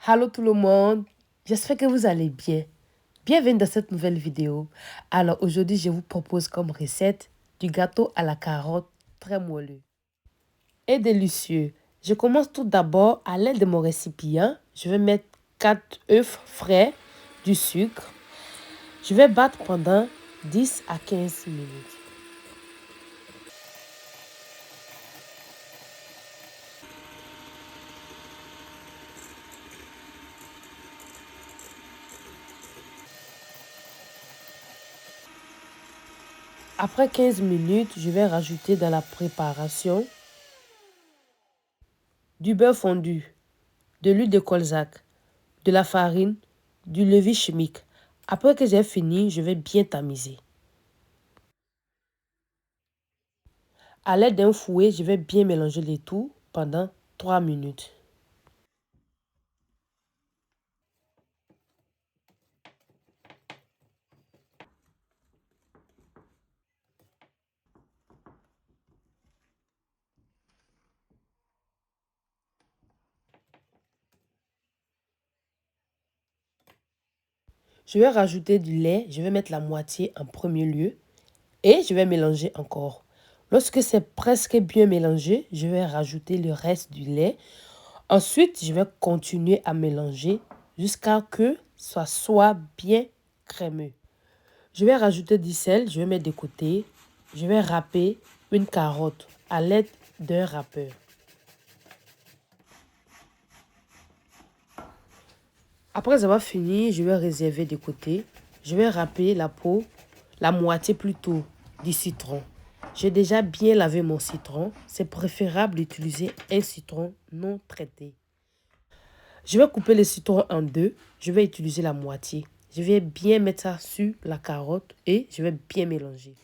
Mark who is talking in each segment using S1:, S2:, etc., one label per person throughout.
S1: Allô tout le monde, j'espère que vous allez bien. Bienvenue dans cette nouvelle vidéo. Alors aujourd'hui, je vous propose comme recette du gâteau à la carotte très moelleux et délicieux. Je commence tout d'abord à l'aide de mon récipient. Je vais mettre 4 œufs frais, du sucre. Je vais battre pendant 10 à 15 minutes. Après 15 minutes, je vais rajouter dans la préparation du beurre fondu, de l'huile de colza, de la farine, du levure chimique. Après que j'ai fini, je vais bien tamiser. À l'aide d'un fouet, je vais bien mélanger le tout pendant 3 minutes. Je vais rajouter du lait, je vais mettre la moitié en premier lieu et je vais mélanger encore. Lorsque c'est presque bien mélangé, je vais rajouter le reste du lait. Ensuite, je vais continuer à mélanger jusqu'à que ça soit bien crémeux. Je vais rajouter du sel, je vais mettre de côté. Je vais râper une carotte à l'aide d'un râpeur. Après avoir fini, je vais réserver de côté. Je vais râper la peau, la moitié plutôt, du citron. J'ai déjà bien lavé mon citron. C'est préférable d'utiliser un citron non traité. Je vais couper le citron en deux. Je vais utiliser la moitié. Je vais bien mettre ça sur la carotte et je vais bien mélanger.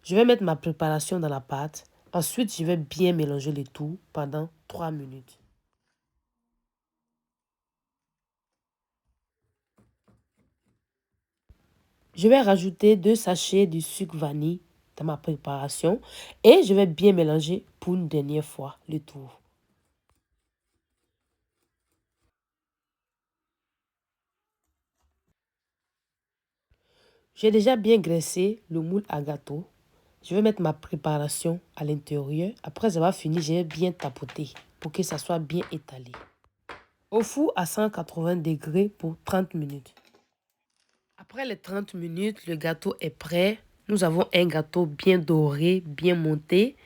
S1: Je vais mettre ma préparation dans la pâte. Ensuite, je vais bien mélanger le tout pendant 3 minutes. Je vais rajouter 2 sachets de sucre vanille dans ma préparation et je vais bien mélanger pour une dernière fois le tout. J'ai déjà bien graissé le moule à gâteau. Je vais mettre ma préparation à l'intérieur. Après avoir fini, je vais bien tapoter pour que ça soit bien étalé. Au four à 180 degrés pour 30 minutes. Après les 30 minutes, le gâteau est prêt. Nous avons un gâteau bien doré, bien monté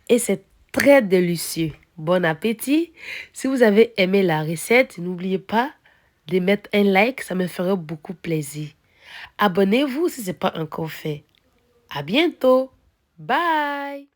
S1: et c'est très délicieux. Bon appétit! Si vous avez aimé la recette, n'oubliez pas de mettre un like, ça me ferait beaucoup plaisir. Abonnez-vous si ce n'est pas encore fait. À bientôt! Bye!